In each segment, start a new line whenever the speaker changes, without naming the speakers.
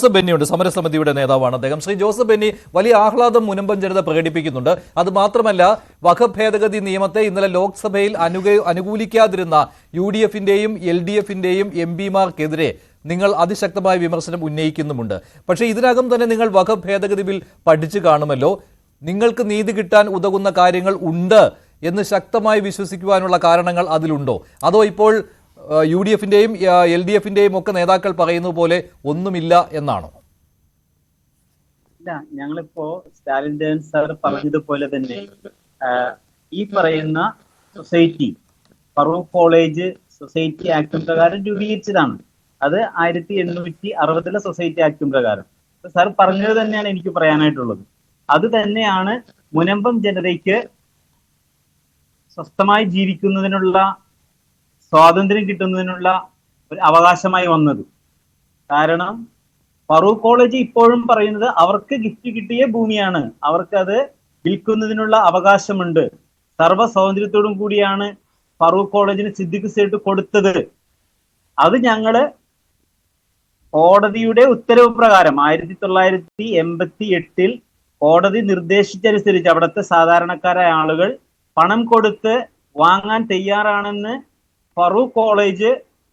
Joseph ബെന്നിയുണ്ട്, സമരസമിതിയുടെ നേതാവാണ് അദ്ദേഹം. Shri Joseph Benny, വലിയ ആഹ്ലാദം മുനമ്പം ജനത പ്രകടിപ്പിക്കുന്നുണ്ട്. അത് മാത്രമല്ല, വഖഫ് ഭേദഗതി നിയമത്തെ ഇന്നലെ ലോക്സഭയിൽ അനുകൂലിക്കാതിരുന്ന UDF-ന്റെയും LDF-ന്റെയും MP-മാർക്കെതിരെ നിങ്ങൾ അതിശക്തമായ വിമർശനം ഉന്നയിക്കുന്നുമുണ്ട്. പക്ഷേ ഇതിനകം തന്നെ നിങ്ങൾ വഖഫ് ഭേദഗതി ബിൽ പഠിച്ചു കാണുമല്ലോ. നിങ്ങൾക്ക് നീതി കിട്ടാൻ ഉതകുന്ന കാര്യങ്ങൾ ഉണ്ട് എന്ന് ശക്തമായി വിശ്വസിക്കുവാനുള്ള കാരണങ്ങൾ അതിലുണ്ടോ? അതോ ഇപ്പോൾ UDF-ന്റെയും LDF-ന്റെയും ഒക്കെ നേതാക്കൾ പറയുന്നത് പോലെ ഒന്നുമില്ല എന്നാണോ?
ഇല്ല, ഞങ്ങളിപ്പോ സ്റ്റാലിൻ സാർ പറഞ്ഞതുപോലെ തന്നെ ഈ പറയുന്ന society Farook college society act പ്രകാരം രൂപീകരിച്ചതാണ്. അത് 1860 സൊസൈറ്റി ആക്ട് പ്രകാരം. സാർ പറഞ്ഞത് തന്നെയാണ് എനിക്ക് പറയാനായിട്ടുള്ളത്. അത് തന്നെയാണ് മുനമ്പം ജനതയ്ക്ക് സ്വസ്ഥമായി ജീവിക്കുന്നതിനുള്ള സ്വാതന്ത്ര്യം കിട്ടുന്നതിനുള്ള ഒരു അവകാശമായി വന്നത്. കാരണം ഫറൂഖ് കോളേജ് ഇപ്പോഴും പറയുന്നത് അവർക്ക് ഗിഫ്റ്റ് കിട്ടിയ ഭൂമിയാണ്, അവർക്ക് അത് വിൽക്കുന്നതിനുള്ള അവകാശമുണ്ട്. സർവ്വ സ്വാതന്ത്ര്യത്തോടും കൂടിയാണ് ഫറൂഖ് കോളേജിന് സിദ്ദിഖ് സേട്ട് കൊടുത്തത്. അത് ഞങ്ങള് കോടതിയുടെ ഉത്തരവ് പ്രകാരം 1988 കോടതി നിർദ്ദേശിച്ചനുസരിച്ച് അവിടുത്തെ സാധാരണക്കാരായ ആളുകൾ പണം കൊടുത്ത് വാങ്ങാൻ തയ്യാറാണെന്ന് ഫറൂഖ് കോളേജ്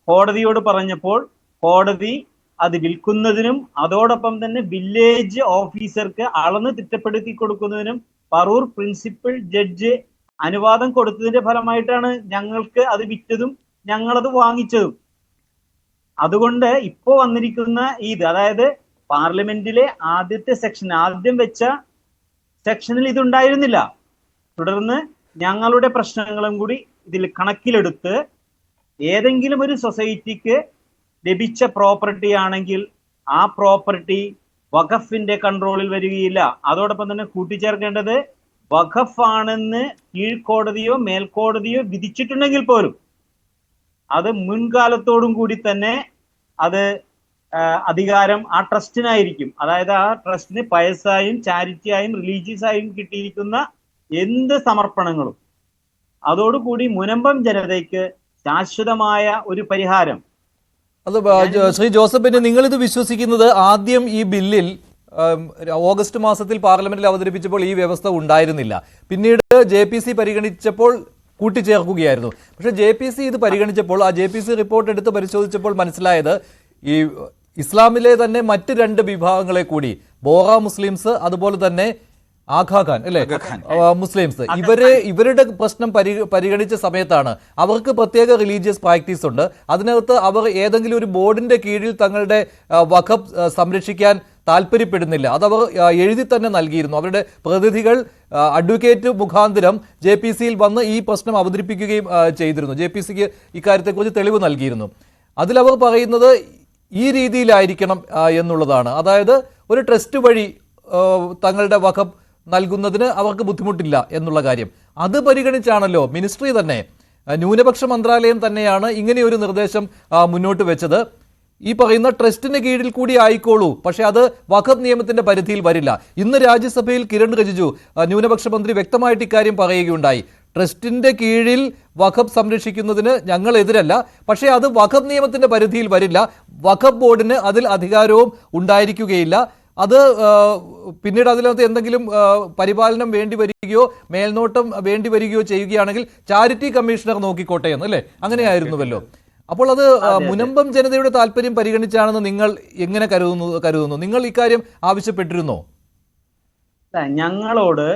കോടതിയോട് പറഞ്ഞപ്പോൾ കോടതി അത് വിൽക്കുന്നതിനും അതോടൊപ്പം തന്നെ വില്ലേജ് ഓഫീസർക്ക് അളന്ന് തിട്ടപ്പെടുത്തി കൊടുക്കുന്നതിനും ഫറൂഖ് പ്രിൻസിപ്പൽ ജഡ്ജ് അനുവാദം കൊടുത്തതിന്റെ ഫലമായിട്ടാണ് ഞങ്ങൾക്ക് അത് വിറ്റതും ഞങ്ങളത് വാങ്ങിച്ചതും. അതുകൊണ്ട് ഇപ്പോ വന്നിരിക്കുന്ന അതായത് പാർലമെന്റിലെ ആദ്യത്തെ സെക്ഷൻ, ആദ്യം വെച്ച സെക്ഷനിൽ ഇതുണ്ടായിരുന്നില്ല. തുടർന്ന് ഞങ്ങളുടെ പ്രശ്നങ്ങളും കൂടി ഇതിൽ കണക്കിലെടുത്ത് ഏതെങ്കിലും ഒരു സൊസൈറ്റിക്ക് ലഭിച്ച പ്രോപ്പർട്ടി ആണെങ്കിൽ ആ പ്രോപ്പർട്ടി വഖഫിന്റെ കൺട്രോളിൽ വരികയില്ല. അതോടൊപ്പം തന്നെ കൂട്ടിച്ചേർക്കേണ്ടത്, വഖഫ് ആണെന്ന് കീഴ്ക്കോടതിയോ മേൽക്കോടതിയോ വിധിച്ചിട്ടുണ്ടെങ്കിൽ പോലും അത് മുൻകാലത്തോടും കൂടി തന്നെ അത് അധികാരം ആ ട്രസ്റ്റിനായിരിക്കും. അതായത് ആ ട്രസ്റ്റിന് പയസായും ചാരിറ്റിയായും റിലീജിയസ് ആയും കിട്ടിയിരിക്കുന്ന എന്ത് സമർപ്പണങ്ങളും അതോടുകൂടി മുനമ്പം ജനതയ്ക്ക് ശാശ്വതമായ ഒരു പരിഹാരം.
അത് ശ്രീ ജോസഫ് ബെന്നി, നിങ്ങൾ ഇത് വിശ്വസിക്കുന്നത് ആദ്യം ഈ ബില്ലിൽ ഓഗസ്റ്റ് മാസത്തിൽ പാർലമെന്റിൽ അവതരിപ്പിച്ചപ്പോൾ ഈ വ്യവസ്ഥ ഉണ്ടായിരുന്നില്ല, പിന്നീട് JPC പരിഗണിച്ചപ്പോൾ കൂട്ടിച്ചേർക്കുകയായിരുന്നു. പക്ഷേ JPC ഇത് പരിഗണിച്ചപ്പോൾ, ആ JPC റിപ്പോർട്ട് എടുത്ത് പരിശോധിച്ചപ്പോൾ മനസ്സിലായത് ഈ ഇസ്ലാമിലെ തന്നെ മറ്റ് 2 വിഭാഗങ്ങളെ കൂടി, ബോറ മുസ്ലിംസ് അതുപോലെ തന്നെ ആഘാ ഖാൻ അല്ലെ മുസ്ലിംസ്, ഇവരുടെ പ്രശ്നം പരിഗണിച്ച സമയത്താണ് അവർക്ക് പ്രത്യേക റിലീജിയസ് പ്രാക്ടീസ് ഉണ്ട്. അതിനകത്ത് അവർ ഏതെങ്കിലും ഒരു ബോർഡിന്റെ കീഴിൽ തങ്ങളുടെ വഖഫ് സംരക്ഷിക്കാൻ താല്പര്യപ്പെടുന്നില്ല. അതവർ എഴുതി തന്നെ നൽകിയിരുന്നു. അവരുടെ പ്രതിനിധികൾ അഡ്വക്കേറ്റ് മുഖാന്തരം JPC-യിൽ വന്ന് ഈ പ്രശ്നം അവതരിപ്പിക്കുകയും ചെയ്തിരുന്നു. JPC-ക്ക് ഇക്കാര്യത്തെക്കുറിച്ച് തെളിവ് നൽകിയിരുന്നു. അതിലവർ പറയുന്നത് ഈ രീതിയിലായിരിക്കണം എന്നുള്ളതാണ്. അതായത് ഒരു ട്രസ്റ്റ് വഴി തങ്ങളുടെ വഖഫ് നൽകുന്നതിന് അവർക്ക് ബുദ്ധിമുട്ടില്ല എന്നുള്ള കാര്യം. അത് പരിഗണിച്ചാണല്ലോ മിനിസ്ട്രി തന്നെ, ന്യൂനപക്ഷ മന്ത്രാലയം തന്നെയാണ് ഇങ്ങനെയൊരു നിർദ്ദേശം മുന്നോട്ട് വെച്ചത്. ഈ പറയുന്ന ട്രസ്റ്റിന് കീഴിൽ കൂടി ആയിക്കോളൂ, പക്ഷെ അത് വഖഫ് നിയമത്തിന്റെ പരിധിയിൽ വരില്ല. ഇന്ന് രാജ്യസഭയിൽ കിരൺ റിജിജു ന്യൂനപക്ഷ മന്ത്രി വ്യക്തമായിട്ട് ഇക്കാര്യം പറയുകയുണ്ടായി. ട്രസ്റ്റിന്റെ കീഴിൽ വഖഫ് സംരക്ഷിക്കുന്നതിന് ഞങ്ങൾ എതിരല്ല, പക്ഷേ അത് വഖഫ് നിയമത്തിന്റെ പരിധിയിൽ വരില്ല. വഖഫ് ബോർഡിന് അതിൽ അധികാരവും ഉണ്ടായിരിക്കുകയില്ല. അത് പിന്നീട് അതിനകത്ത് എന്തെങ്കിലും പരിപാലനം വേണ്ടി വരികയോ മേൽനോട്ടം വേണ്ടി വരികയോ ചെയ്യുകയാണെങ്കിൽ ചാരിറ്റി കമ്മീഷണർ നോക്കിക്കോട്ടെ എന്ന്, അല്ലേ? അങ്ങനെയായിരുന്നുവല്ലോ. അപ്പോൾ അത് മുനമ്പം ജനതയുടെ താല്പര്യം പരിഗണിച്ചാണെന്ന് നിങ്ങൾ എങ്ങനെ കരുതുന്നു? നിങ്ങൾ ഇക്കാര്യം ആവശ്യപ്പെട്ടിരുന്നോ?
ഞങ്ങളോട്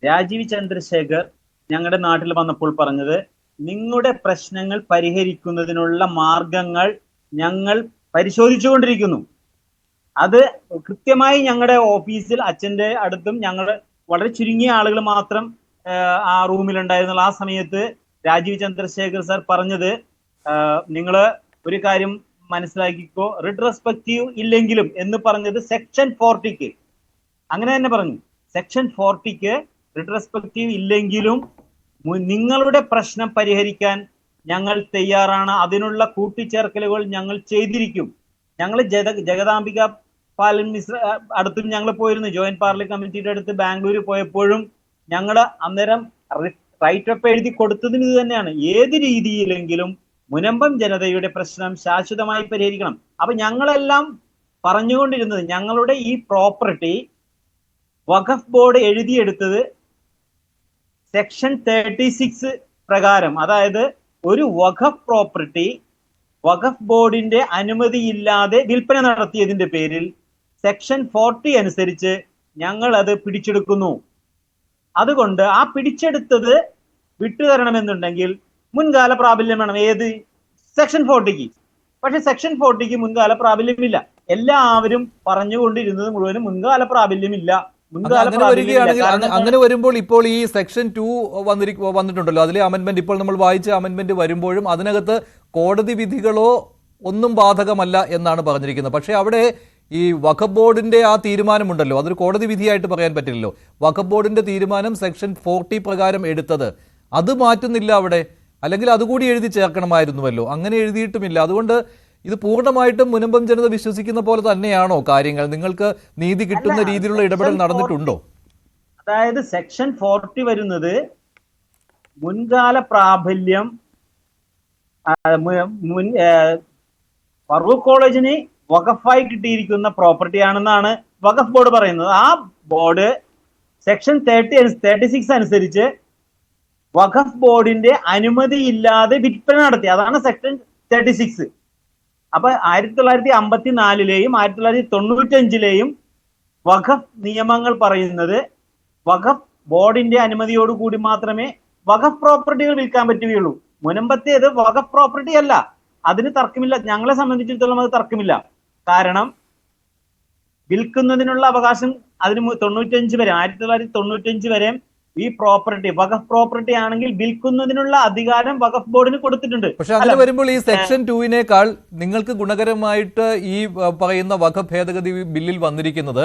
രാജീവ് ചന്ദ്രശേഖർ ഞങ്ങളുടെ നാട്ടിൽ വന്നപ്പോൾ പറഞ്ഞത്, നിങ്ങളുടെ പ്രശ്നങ്ങൾ പരിഹരിക്കുന്നതിനുള്ള മാർഗങ്ങൾ ഞങ്ങൾ പരിശോധിച്ചുകൊണ്ടിരിക്കുന്നു. അത് കൃത്യമായി ഞങ്ങളുടെ ഓഫീസിൽ അച്ഛൻ്റെ അടുത്തും ഞങ്ങൾ വളരെ ചുരുങ്ങിയ ആളുകൾ മാത്രം ആ റൂമിലുണ്ടായിരുന്നുള്ള ആ സമയത്ത് രാജീവ് ചന്ദ്രശേഖർ സാർ പറഞ്ഞത്, നിങ്ങൾ ഒരു കാര്യം മനസ്സിലാക്കിക്കോ, റിട്രോസ്പെക്റ്റീവ് ഇല്ലെങ്കിലും എന്ന് പറഞ്ഞത് സെക്ഷൻ 40-ക്ക് അങ്ങനെ തന്നെ പറഞ്ഞു. സെക്ഷൻ 40-ക്ക് റിട്രോസ്പെക്റ്റീവ് ഇല്ലെങ്കിലും നിങ്ങളുടെ പ്രശ്നം പരിഹരിക്കാൻ ഞങ്ങൾ തയ്യാറാണ്. അതിനുള്ള കൂട്ടിച്ചേർക്കലുകൾ ഞങ്ങൾ ചെയ്തിരിക്കും. ഞങ്ങൾ ജഗദാംബിക പാലൻ മിശ്ര അടുത്തും ഞങ്ങൾ പോയിരുന്നു. ജോയിന്റ് പാർലമെന്റ് കമ്മിറ്റിയുടെ അടുത്ത് ബാംഗ്ലൂർ പോയപ്പോഴും ഞങ്ങൾ അന്നേരം റൈറ്റ് അപ്പ് എഴുതി കൊടുത്തതിന് ഇത് തന്നെയാണ്. ഏത് രീതിയിലെങ്കിലും മുനമ്പം ജനതയുടെ പ്രശ്നം ശാശ്വതമായി പരിഹരിക്കണം. അപ്പൊ ഞങ്ങളെല്ലാം പറഞ്ഞുകൊണ്ടിരുന്നത് ഞങ്ങളുടെ ഈ പ്രോപ്പർട്ടി വഖഫ് ബോർഡ് എഴുതിയെടുത്തത് സെക്ഷൻ 36 പ്രകാരം. അതായത് ഒരു വഖഫ് പ്രോപ്പർട്ടി വഖഫ് ബോർഡിന്റെ അനുമതിയില്ലാതെ വിൽപ്പന നടത്തിയതിന്റെ പേരിൽ സെക്ഷൻ 40 അനുസരിച്ച് ഞങ്ങൾ അത് പിടിച്ചെടുക്കുന്നു. അതുകൊണ്ട് ആ പിടിച്ചെടുത്തത് വിട്ടുതരണമെന്നുണ്ടെങ്കിൽ മുൻകാല പ്രാബല്യം വേണം. ഏത്? സെക്ഷൻ 40ക്ക്. പക്ഷെ സെക്ഷൻ 40ക്ക് മുൻകാല പ്രാബല്യമില്ല. എല്ലാവരും പറഞ്ഞുകൊണ്ടിരുന്നത് മുഴുവനും മുൻകാല പ്രാബല്യമില്ല.
അങ്ങനെ വരുമ്പോൾ ഇപ്പോൾ ഈ സെക്ഷൻ 2 വന്നിട്ടുണ്ടല്ലോ, അതിലെ അമെന്റ്മെന്റ് ഇപ്പോൾ നമ്മൾ വായിച്ച അമെന്റ്മെന്റ് വരുമ്പോഴും അതിനകത്ത് കോടതി വിധികളോ ഒന്നും ബാധകമല്ല എന്നാണ് പറഞ്ഞിരിക്കുന്നത്. പക്ഷേ അവിടെ ഈ വഖഫ് ബോർഡിന്റെ ആ തീരുമാനമുണ്ടല്ലോ, അതൊരു കോടതി വിധിയായിട്ട് പറയാൻ പറ്റില്ലല്ലോ. വഖഫ് ബോർഡിന്റെ തീരുമാനം സെക്ഷൻ 40 പ്രകാരം എടുത്തത് അത് മാറ്റുന്നില്ല അവിടെ, അല്ലെങ്കിൽ അതുകൂടി എഴുതി ചേർക്കണമായിരുന്നുവല്ലോ. അങ്ങനെ എഴുതിയിട്ടുമില്ല. അതുകൊണ്ട് ഇത് പൂർണ്ണമായിട്ടും മുനമ്പം ജനത വിശ്വസിക്കുന്ന പോലെ തന്നെയാണോ കാര്യങ്ങൾ? നിങ്ങൾക്ക് നീതി കിട്ടുന്ന രീതിയിലുള്ള ഇടപെടൽ നടന്നിട്ടുണ്ടോ?
അതായത് സെക്ഷൻ 40 വരുന്നത് മുൻകാല പ്രാബല്യം ഫറൂഖ് കോളേജിന് വഖഫായി കിട്ടിയിരിക്കുന്ന പ്രോപ്പർട്ടി ആണെന്നാണ് വഖഫ് ബോർഡ് പറയുന്നത്. ആ ബോർഡ് സെക്ഷൻ 36 അനുസരിച്ച് വഖഫ് ബോർഡിന്റെ അനുമതിയില്ലാതെ വിൽപ്പന നടത്തി. അതാണ് സെക്ഷൻ 36. അപ്പൊ 1954-ലെയും 1995-ലെയും വഖഫ് നിയമങ്ങൾ പറയുന്നത് വഖഫ് ബോർഡിന്റെ അനുമതിയോടുകൂടി മാത്രമേ വഖഫ് പ്രോപ്പർട്ടികൾ വിൽക്കാൻ പറ്റുകയുള്ളൂ. മുൻപത്തേത് വഖഫ് പ്രോപ്പർട്ടി അല്ല. അതിന് തർക്കമില്ല. ഞങ്ങളെ സംബന്ധിച്ചിടത്തോളം അത് തർക്കമില്ല. കാരണം വിൽക്കുന്നതിനുള്ള അവകാശം അതിന് 95 വരെ 1995 വരെ ഈ പ്രോപ്പർട്ടി വഖഫ് പ്രോപ്പർട്ടി ആണെങ്കിൽ വിൽക്കുന്നതിനുള്ള അധികാരം വഖഫ് ബോർഡിന് കൊടുത്തിട്ടുണ്ട്.
പക്ഷെ അങ്ങനെ വരുമ്പോൾ ഈ സെക്ഷൻ 2-നേക്കാൾ നിങ്ങൾക്ക് ഗുണകരമായിട്ട് ഈ പറയുന്ന വഖഫ് ഭേദഗതി ബില്ലിൽ വന്നിരിക്കുന്നത്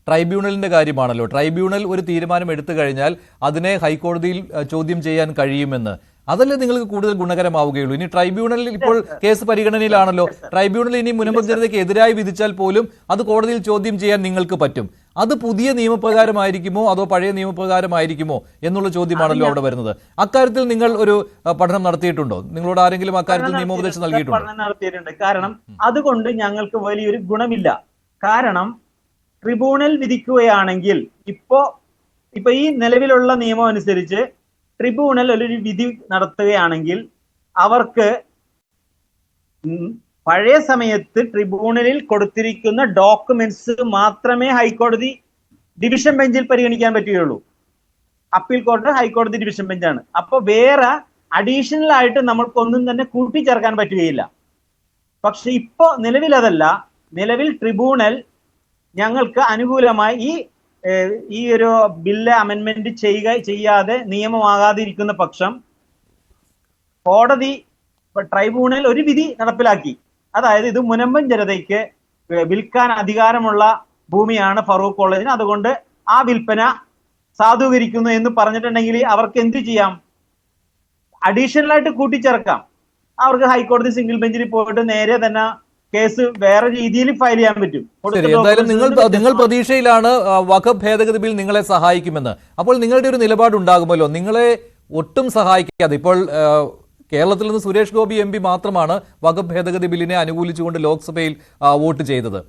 ട്രൈബ്യൂണലിന്റെ കാര്യമാണല്ലോ. ട്രൈബ്യൂണൽ ഒരു തീരുമാനം എടുത്തു കഴിഞ്ഞാൽ അതിനെ ഹൈക്കോടതിയിൽ ചോദ്യം ചെയ്യാൻ കഴിയുമെന്ന്. അതല്ലേ നിങ്ങൾക്ക് കൂടുതൽ ഗുണകരമാവുകയുള്ളൂ. ഇനി ട്രൈബ്യൂണലിൽ ഇപ്പോൾ കേസ് പരിഗണനയിലാണല്ലോ. ട്രൈബ്യൂണൽ ഇനി മുനമ്പം ജനതയ്ക്ക് എതിരായി വിധിച്ചാൽ പോലും അത് കോടതിയിൽ ചോദ്യം ചെയ്യാൻ നിങ്ങൾക്ക് പറ്റും. അത് പുതിയ നിയമപ്രകാരമായിരിക്കുമോ അതോ പഴയ നിയമപ്രകാരമായിരിക്കുമോ എന്നുള്ള ചോദ്യമാണല്ലോ അവിടെ വരുന്നത്. അക്കാര്യത്തിൽ നിങ്ങൾ ഒരു പഠനം നടത്തിയിട്ടുണ്ടോ? നിങ്ങളോട് ആരെങ്കിലും അക്കാര്യത്തിൽ നിയമോപദേശം നൽകിയിട്ടുണ്ടോ?
പഠനം നടത്തിയിട്ടുണ്ട്. കാരണം അതുകൊണ്ട് ഞങ്ങൾക്ക് വലിയൊരു ഗുണമില്ല. കാരണം ട്രിബ്യൂണൽ വിധിക്കുകയാണെങ്കിൽ ഇപ്പൊ ഈ നിലവിലുള്ള നിയമം അനുസരിച്ച് ട്രിബ്യൂണൽ ഒരു വിധി നടത്തുകയാണെങ്കിൽ അവർക്ക് പഴയ സമയത്ത് ട്രിബ്യൂണലിൽ കൊടുത്തിരിക്കുന്ന ഡോക്യുമെന്റ്സ് മാത്രമേ ഹൈക്കോടതി ഡിവിഷൻ ബെഞ്ചിൽ പരിഗണിക്കാൻ പറ്റുകയുള്ളൂ. അപ്പീൽ കോർട്ട് ഹൈക്കോടതി ഡിവിഷൻ ബെഞ്ചാണ്. അപ്പൊ വേറെ അഡീഷണൽ ആയിട്ട് നമ്മൾക്കൊന്നും തന്നെ കൂട്ടിച്ചേർക്കാൻ പറ്റുകയില്ല. പക്ഷെ ഇപ്പോ നിലവിൽ അതല്ല. നിലവിൽ ട്രിബ്യൂണൽ ഞങ്ങൾക്ക് അനുകൂലമായി ഈ ഒരു ബില്ല് അമെന്റ്മെന്റ് ചെയ്യാതെ നിയമമാകാതിരിക്കുന്ന പക്ഷം കോടതി ട്രൈബ്യൂണൽ ഒരു വിധി നടപ്പിലാക്കി. അതായത് ഇത് മുനമ്പം ജനതയ്ക്ക് വിൽക്കാൻ അധികാരമുള്ള ഭൂമിയാണ് ഫറൂഖ് കോളേജിന്, അതുകൊണ്ട് ആ വിൽപ്പന സാധൂകരിക്കുന്നു എന്ന് പറഞ്ഞിട്ടുണ്ടെങ്കിൽ അവർക്ക് എന്ത് ചെയ്യാം? അഡീഷണൽ ആയിട്ട് കൂട്ടിച്ചേർക്കാം. അവർക്ക് ഹൈക്കോടതി സിംഗിൾ ബെഞ്ചിൽ പോയിട്ട് നേരെ തന്നെ കേസ് വേറെ രീതിയിൽ ഫയൽ ചെയ്യാൻ പറ്റും.
എന്തായാലും നിങ്ങൾ പ്രതീക്ഷയിലാണ് വഖഫ് ഭേദഗതി ബിൽ നിങ്ങളെ സഹായിക്കുമെന്ന്. അപ്പോൾ നിങ്ങളുടെ ഒരു നിലപാടുണ്ടാകുമല്ലോ. നിങ്ങളെ ഒട്ടും സഹായിക്കാതെ ഇപ്പോൾ കേരളത്തിൽ നിന്ന് സുരേഷ് ഗോപി MP മാത്രമാണ് വഖഫ് ഭേദഗതി ബില്ലിനെ അനുകൂലിച്ചുകൊണ്ട് ലോക്സഭയിൽ വോട്ട് ചെയ്തത്.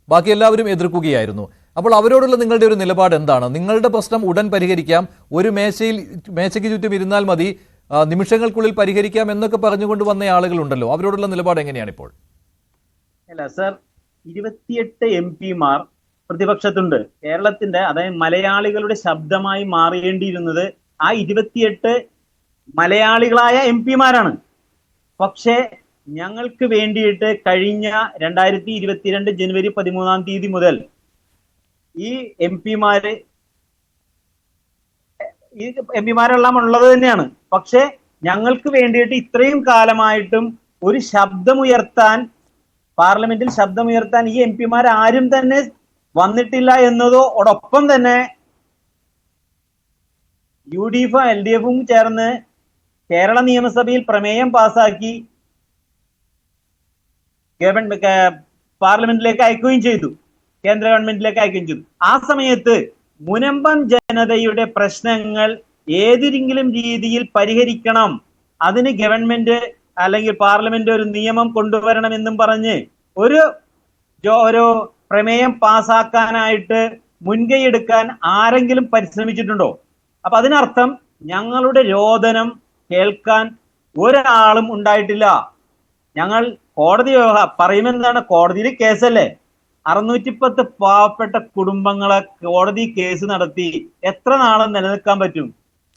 ബാക്കി എല്ലാവരും എതിർക്കുകയായിരുന്നു. അപ്പോൾ അവരോടുള്ള നിങ്ങളുടെ ഒരു നിലപാട് എന്താണ്? നിങ്ങളുടെ പ്രശ്നം ഉടൻ പരിഹരിക്കാം, ഒരു മേശയ്ക്ക് ചുറ്റും ഇരുന്നാൽ മതി, നിമിഷങ്ങൾക്കുള്ളിൽ പരിഹരിക്കാം എന്നൊക്കെ പറഞ്ഞുകൊണ്ട് വന്ന ആളുകളുണ്ടല്ലോ. അവരോടുള്ള നിലപാട് എങ്ങനെയാണ് ഇപ്പോൾ?
അല്ല സർ, 28 MP-മാർ പ്രതിപക്ഷത്തുണ്ട്. കേരളത്തിന്റെ, അതായത് മലയാളികളുടെ ശബ്ദമായി മാറേണ്ടിയിരുന്നത് ആ 28 മലയാളികളായ MP-മാരാണ്. പക്ഷേ ഞങ്ങൾക്ക് വേണ്ടിയിട്ട് കഴിഞ്ഞ 2022 ജനുവരി 13-ാം തീയതി മുതൽ ഈ MP-മാരെല്ലാം ഉള്ളത് തന്നെയാണ്. പക്ഷെ ഞങ്ങൾക്ക് വേണ്ടിയിട്ട് ഇത്രയും കാലമായിട്ടും ഒരു ശബ്ദമുയർത്താൻ, പാർലമെന്റിൽ ശബ്ദമുയർത്താൻ ഈ MP-മാർ ആരും തന്നെ വന്നിട്ടില്ല എന്നതോടൊപ്പം തന്നെ UDF-ഉം LDF-ഉം ചേർന്ന് കേരള നിയമസഭയിൽ പ്രമേയം പാസാക്കി പാർലമെന്റിലേക്ക് അയക്കുകയും ചെയ്തു, കേന്ദ്ര ഗവൺമെന്റിലേക്ക് അയക്കുകയും ചെയ്തു. ആ സമയത്ത് മുനമ്പം ജനതയുടെ പ്രശ്നങ്ങൾ ഏതെങ്കിലും രീതിയിൽ പരിഹരിക്കണം, അതിന് ഗവൺമെന്റ് അല്ലെങ്കിൽ പാർലമെന്റ് ഒരു നിയമം കൊണ്ടുവരണമെന്നും പറഞ്ഞ് ഒരു പ്രമേയം പാസാക്കാനായിട്ട് മുൻകൈ എടുക്കാൻ ആരെങ്കിലും പരിശ്രമിച്ചിട്ടുണ്ടോ? അപ്പൊ അതിനർത്ഥം ഞങ്ങളുടെ രോദനം കേൾക്കാൻ ഒരാളും ഉണ്ടായിട്ടില്ല. ഞങ്ങൾ കോടതി പറയുമെന്താണ്, കോടതിയിൽ കേസല്ലേ, 610 പാവപ്പെട്ട കുടുംബങ്ങളെ കോടതി കേസ് നടത്തി എത്ര നാളെ നിലനിൽക്കാൻ പറ്റും?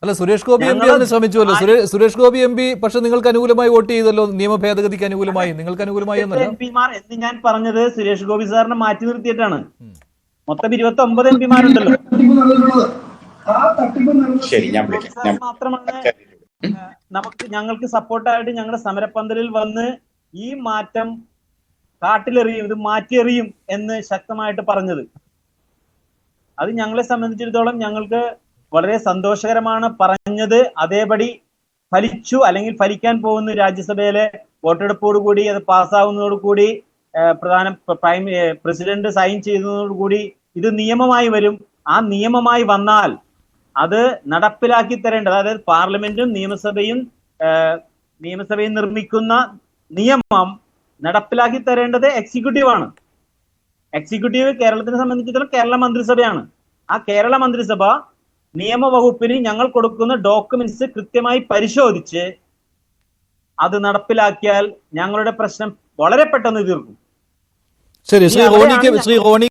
അല്ല, സുരേഷ് ഗോപി എം പി അതിന് ശ്രമിച്ചുവല്ലോ. സുരേഷ് ഗോപി എം പി പക്ഷെ നിങ്ങൾക്ക് അനുകൂലമായി വോട്ട് ചെയ്തല്ലോ, നിയമ ഭേദഗതിക്ക് അനുകൂലമായി. നിങ്ങൾക്ക് അനുകൂലമായി എന്നല്ല
എം പിമാർ എന്ന് ഞാൻ പറഞ്ഞത് സുരേഷ് ഗോപി സാറിനെ മാറ്റി നിർത്തിയിട്ടാണ്. മൊത്തം 29 എം പിമാരുണ്ടല്ലോ. മാത്രമാണ് ഞങ്ങൾക്ക് സപ്പോർട്ടായിട്ട് ഞങ്ങളുടെ സമരപ്പന്തലിൽ വന്ന് ഈ മാറ്റം കാട്ടിലെറിയും, ഇത് മാറ്റിയെറിയും എന്ന് ശക്തമായിട്ട് പറഞ്ഞത്. അത് ഞങ്ങളെ സംബന്ധിച്ചിടത്തോളം ഞങ്ങൾക്ക് വളരെ സന്തോഷകരമാണ്. പറഞ്ഞത് അതേപടി ഫലിച്ചു, അല്ലെങ്കിൽ ഫലിക്കാൻ പോകുന്നു. രാജ്യസഭയിലെ വോട്ടെടുപ്പോടുകൂടി അത് പാസ്സാവുന്നതോടുകൂടി പ്രസിഡന്റ് സൈൻ ചെയ്യുന്നതോടുകൂടി ഇത് നിയമമായി വരും. ആ നിയമമായി വന്നാൽ അത് നടപ്പിലാക്കി തരേണ്ടത്, അതായത് പാർലമെന്റും നിയമസഭയും നിർമ്മിക്കുന്ന നിയമം നടപ്പിലാക്കി തരേണ്ടത് എക്സിക്യൂട്ടീവാണ്. എക്സിക്യൂട്ടീവ് കേരളത്തിനെ സംബന്ധിച്ചിടത്തോളം കേരള മന്ത്രിസഭയാണ്. ആ കേരള മന്ത്രിസഭ നിയമവകുപ്പിന് ഞങ്ങൾ കൊടുക്കുന്ന ഡോക്യുമെന്റ്സ് കൃത്യമായി പരിശോധിച്ച് അത് നടപ്പിലാക്കിയാൽ ഞങ്ങളുടെ പ്രശ്നം വളരെ പെട്ടെന്ന് തീർക്കും.
ശരി, ശ്രീ റോണി